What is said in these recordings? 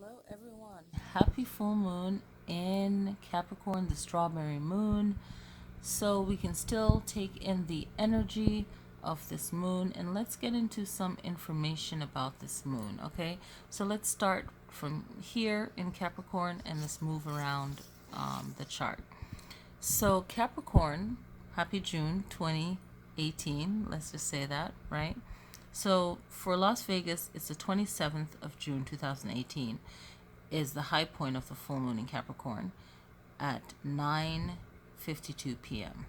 Hello, everyone. Happy full moon in Capricorn, the strawberry moon. So we can still take in the energy of this moon, and let's get into some information about this moon. Okay, so let's start from here in Capricorn and let's move around the chart. So, Capricorn, happy June 2018. Let's just say that, right? So, for Las Vegas, it's the 27th of June 2018, is the high point of the full moon in Capricorn at 9:52 p.m.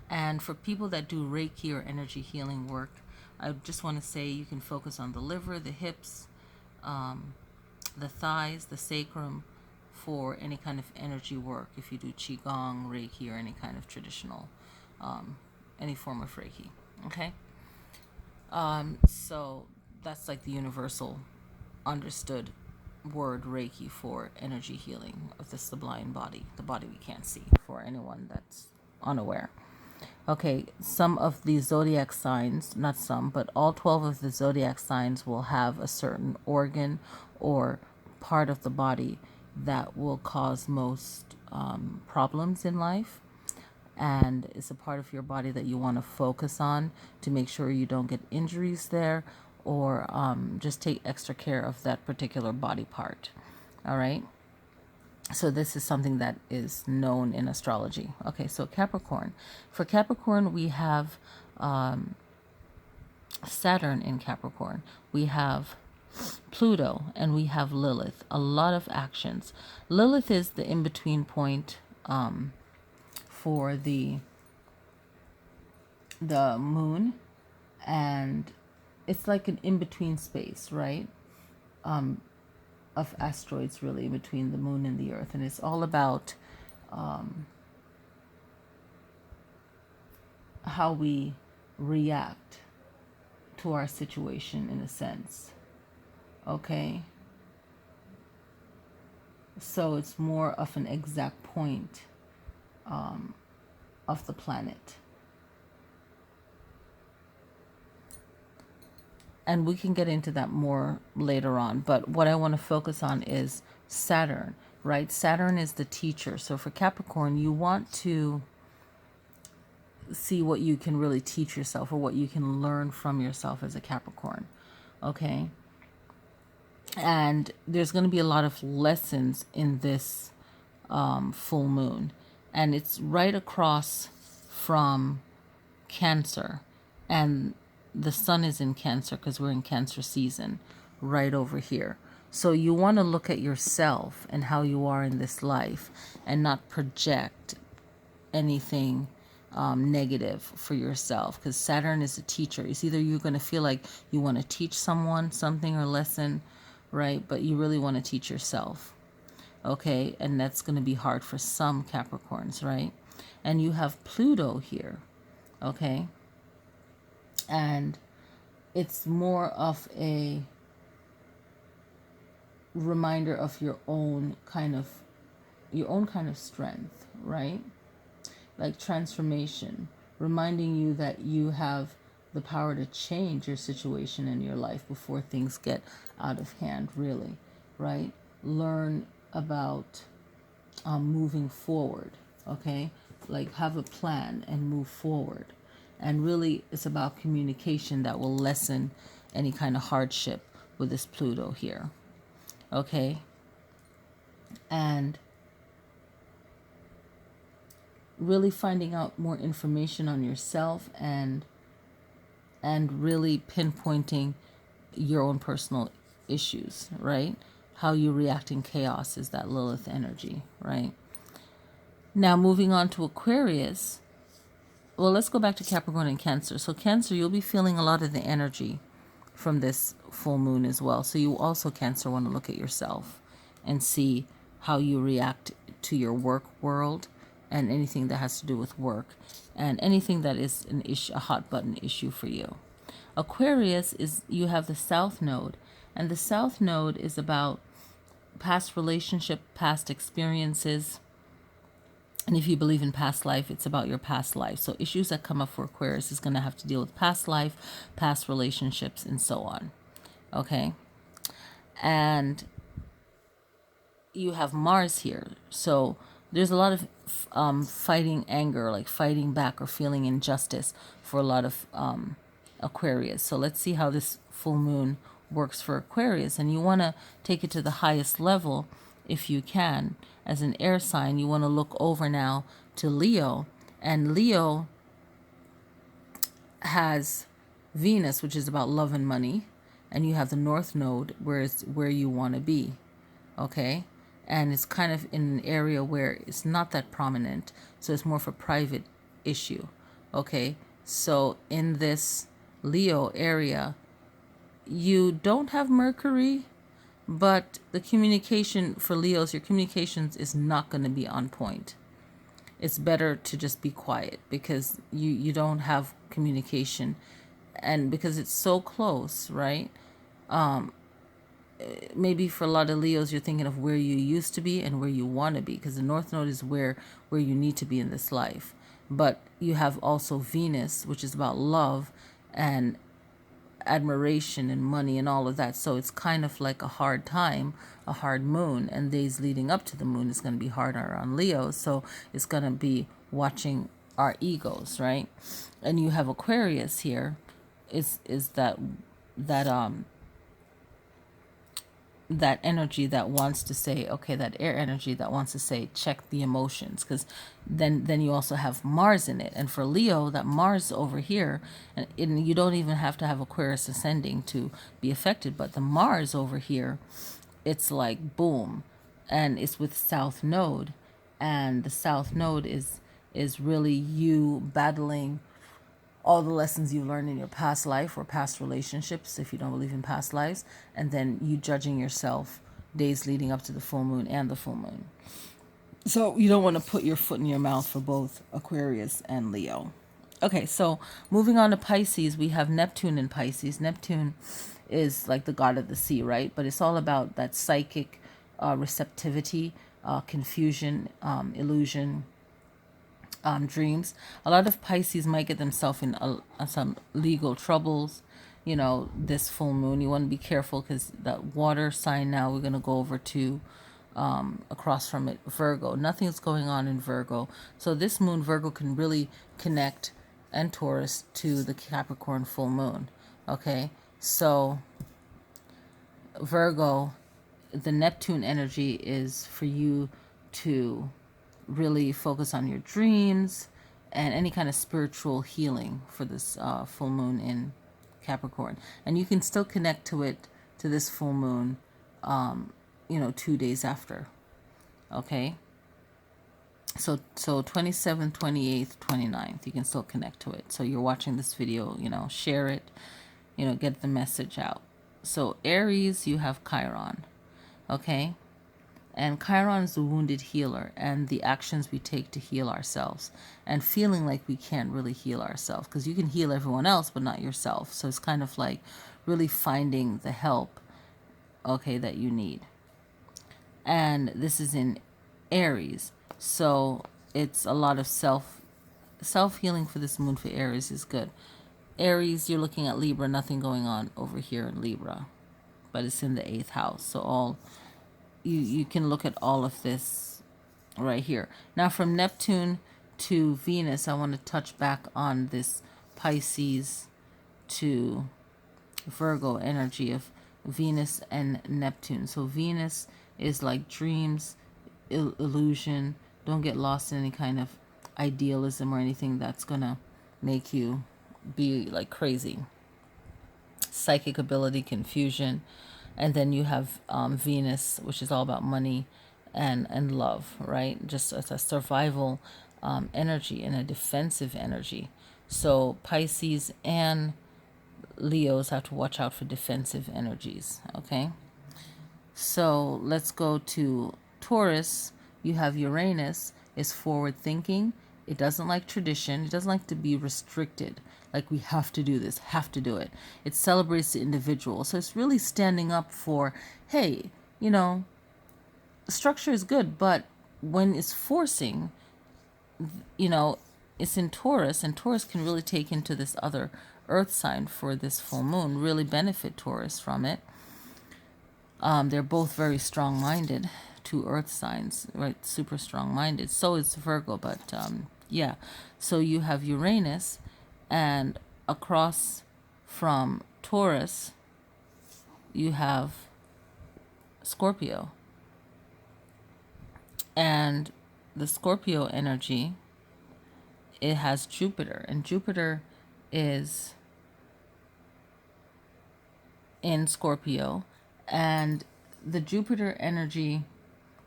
And for people that do Reiki or energy healing work, I just want to say you can focus on the liver, the hips, the thighs, the sacrum for any kind of energy work. If you do Qigong, Reiki, or any kind of traditional, any form of Reiki. Okay? So that's like the universal understood word Reiki for energy healing of the sublime body, the body we can't see, for anyone that's unaware. Okay, some of the zodiac signs, not some, but all 12 of the zodiac signs will have a certain organ or part of the body that will cause most problems in life. And it's a part of your body that you want to focus on to make sure you don't get injuries there, or just take extra care of that particular body part. All right. So this is something that is known in astrology. Okay, so Capricorn. For Capricorn, we have Saturn in Capricorn. We have Pluto, and we have Lilith. A lot of actions. Lilith is the in-between point for the moon, and it's like an in-between space, right? Of asteroids, really, between the moon and the earth, and it's all about how we react to our situation, in a sense. Okay, so it's more of an exact point of the planet, and we can get into that more later on. But what I want to focus on is Saturn, right? Saturn is the teacher. So for Capricorn, you want to see what you can really teach yourself, or what you can learn from yourself as a Capricorn. Okay, and there's going to be a lot of lessons in this full moon, and it's right across from Cancer, and the sun is in Cancer because we're in Cancer season right over here. So you want to look at yourself and how you are in this life, and not project anything negative for yourself, because Saturn is a teacher. It's either you're going to feel like you want to teach someone something or lesson, right? But you really want to teach yourself. Okay, and that's going to be hard for some Capricorns, right? And you have Pluto here. Okay, and it's more of a reminder of your own kind of strength, right? Like transformation, reminding you that you have the power to change your situation in your life before things get out of hand, really, right? Learn about moving forward, okay? Like have a plan and move forward. And really, it's about communication that will lessen any kind of hardship with this Pluto here, okay? And really finding out more information on yourself, and really pinpointing your own personal issues, right? How you react in chaos is that Lilith energy, right? Now moving on to Aquarius. Well, let's go back to Capricorn and Cancer. So Cancer, you'll be feeling a lot of the energy from this full moon as well. So you also, Cancer, want to look at yourself and see how you react to your work world, and anything that has to do with work, and anything that is an issue, a hot button issue for you. Aquarius is, you have the South Node, and the South Node is about past relationship, past experiences. And if you believe in past life, it's about your past life. So issues that come up for Aquarius is going to have to deal with past life, past relationships, and so on. Okay? And you have Mars here. So there's a lot of fighting anger, like fighting back or feeling injustice for a lot of Aquarius. So let's see how this full moon works for Aquarius. And you want to take it to the highest level if you can. As an air sign, you want to look over now to Leo. And Leo has Venus, which is about love and money. And you have the North Node, where it's where you want to be. Okay? And it's kind of in an area where it's not that prominent. So it's more for private issue. Okay? So in this Leo area, you don't have Mercury, but the communication for Leos, your communications is not going to be on point. It's better to just be quiet because you don't have communication, and because it's so close, right? Maybe for a lot of Leos, you're thinking of where you used to be and where you want to be, because the North Node is where you need to be in this life. But you have also Venus, which is about love and admiration and money and all of that. So it's kind of like a hard time, a hard moon, and days leading up to the moon is going to be harder on Leo. So it's going to be watching our egos, right? And you have Aquarius here, is that energy that wants to say, okay, that air energy that wants to say, check the emotions, because then you also have Mars in it. And for Leo, that Mars over here, and you don't even have to have Aquarius ascending to be affected, but the Mars over here, it's like boom, and it's with South Node, and the South Node is really you battling all the lessons you learned in your past life or past relationships, if you don't believe in past lives, and then you judging yourself days leading up to the full moon and the full moon. So you don't want to put your foot in your mouth for both Aquarius and Leo. Okay, so moving on to Pisces, we have Neptune in Pisces. Neptune is like the god of the sea, right? But it's all about that psychic receptivity, confusion, illusion, dreams. A lot of Pisces might get themselves in some legal troubles. This full moon, you want to be careful, because that water sign, now we're going to go over to across from it, Virgo. Nothing's going on in Virgo. So this moon, Virgo, can really connect, and Taurus, to the Capricorn full moon. Okay, so Virgo, the Neptune energy is for you to really focus on your dreams and any kind of spiritual healing for this full moon in Capricorn. And you can still connect to this full moon 2 days after. Okay, so 27th, 28th, 29th, you can still connect to it. So you're watching this video, share it, get the message out. So Aries, you have Chiron. Okay, and Chiron is the wounded healer, and the actions we take to heal ourselves, and feeling like we can't really heal ourselves, because you can heal everyone else but not yourself. So it's kind of like really finding the help, okay, that you need. And this is in Aries, so it's a lot of self-healing for this moon. For Aries is good. Aries, you're looking at Libra, nothing going on over here in Libra, but it's in the 8th house. So all you can look at all of this right here. Now from Neptune to Venus, I want to touch back on this Pisces to Virgo energy of Venus and Neptune. So Venus is like dreams, illusion. Don't get lost in any kind of idealism or anything that's gonna make you be like crazy. Psychic ability, confusion. And then you have Venus, which is all about money and love, right? Just as a survival energy and a defensive energy. So Pisces and Leos have to watch out for defensive energies, okay? So let's go to Taurus. You have Uranus, is forward thinking. It doesn't like tradition. It doesn't like to be restricted. Like we have to do this, have to do it. It celebrates the individual. So it's really standing up for, hey, structure is good, but when it's forcing, it's in Taurus, and Taurus can really take into this other earth sign for this full moon, really benefit Taurus from it. They're both very strong-minded two earth signs, right? Super strong-minded. So is Virgo, but yeah. So you have Uranus, and across from Taurus, you have Scorpio. And the Scorpio energy, it has Jupiter, and Jupiter is in Scorpio, and the Jupiter energy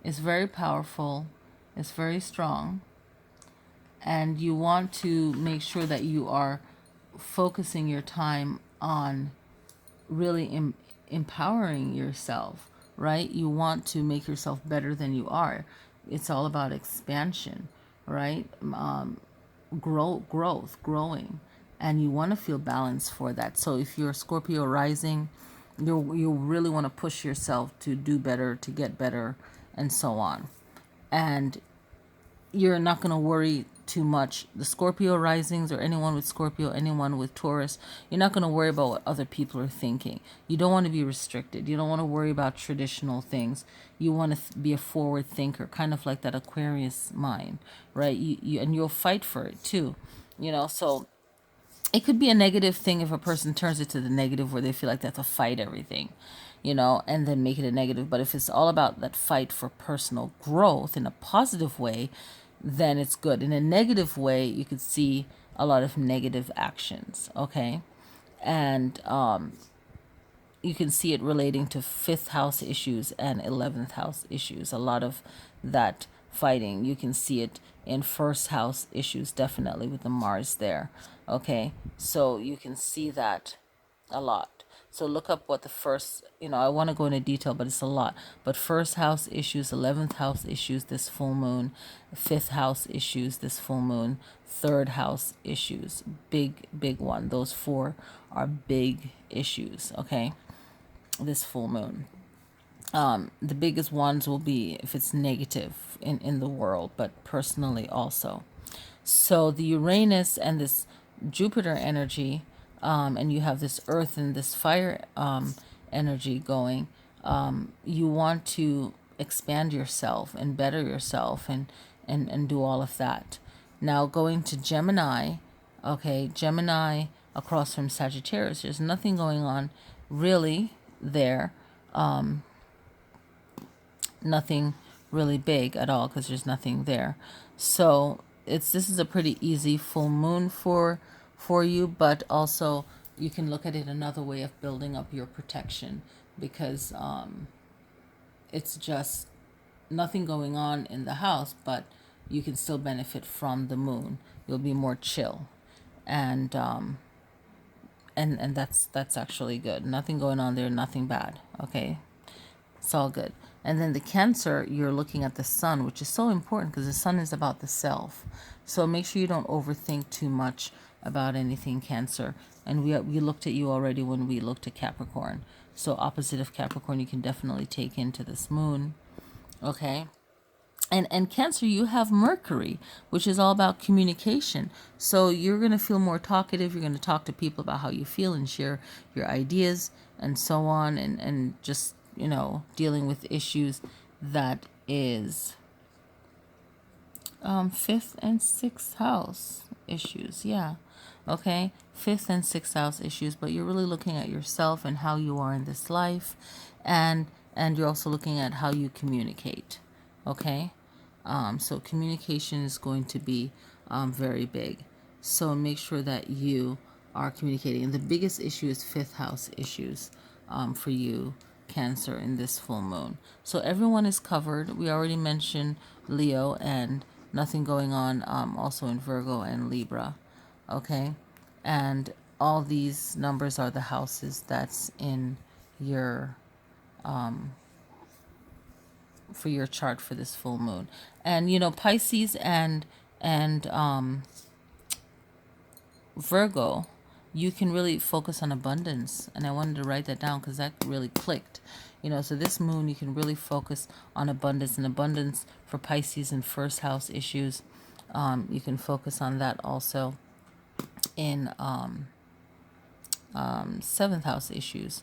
is very powerful, it's very strong, and you want to make sure that you are focusing your time on really empowering yourself, right? You want to make yourself better than you are. It's all about expansion, right? Growing, and you want to feel balanced for that. So if you're Scorpio rising, you really want to push yourself to do better, to get better, and so on. And you're not going to worry too much. The Scorpio risings, or anyone with Scorpio, anyone with Taurus, you're not going to worry about what other people are thinking. You don't want to be restricted. You don't want to worry about traditional things. You want to be a forward thinker, kind of like that Aquarius mind, right? And you'll fight for it too, so it could be a negative thing if a person turns it to the negative, where they feel like they have to fight everything, and then make it a negative. But if it's all about that fight for personal growth in a positive way, then it's good. In a negative way, you could see a lot of negative actions, okay? And you can see it relating to fifth house issues and 11th house issues. A lot of that fighting. You can see it in first house issues, definitely, with the Mars there. Okay, so you can see that a lot. So look up what the first, I want to go into detail, but it's a lot. But first house issues, 11th house issues this full moon, fifth house issues this full moon, third house issues, big one. Those four are big issues, okay, this full moon. The biggest ones will be if it's negative in the world, but personally also. So the Uranus and this Jupiter energy, and you have this earth and this fire energy going, you want to expand yourself and better yourself, and do all of that. Now going to Gemini, okay, Gemini across from Sagittarius, there's nothing going on really there. Nothing really big at all, because there's nothing there. So this is a pretty easy full moon for you, but also you can look at it another way of building up your protection, because it's just nothing going on in the house, but you can still benefit from the moon. You'll be more chill, and that's actually good. Nothing going on there, nothing bad. Okay, it's all good. And then the Cancer, you're looking at the sun, which is so important, because the sun is about the self. So make sure you don't overthink too much about anything, Cancer. And we looked at you already when we looked at Capricorn. So opposite of Capricorn, you can definitely take into this moon. Okay. And Cancer, you have Mercury, which is all about communication. So you're going to feel more talkative. You're going to talk to people about how you feel and share your ideas and so on, and just, dealing with issues that is fifth and sixth house issues. Yeah. Okay. Fifth and sixth house issues, but you're really looking at yourself and how you are in this life, and you're also looking at how you communicate. Okay. So communication is going to be very big. So make sure that you are communicating. And the biggest issue is fifth house issues for you, Cancer, in this full moon. So everyone is covered. We already mentioned Leo, and nothing going on also in Virgo and Libra. Okay. And all these numbers are the houses that's in your for your chart for this full moon. And Pisces and Virgo, you can really focus on abundance. And I wanted to write that down because that really clicked. So this moon, you can really focus on abundance, and abundance for Pisces and first house issues. You can focus on that also in seventh house issues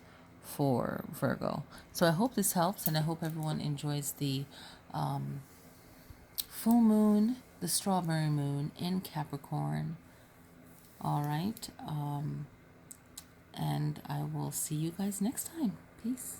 for Virgo. So I hope this helps, and I hope everyone enjoys the full moon, the strawberry moon in Capricorn. All right. And I will see you guys next time. Peace.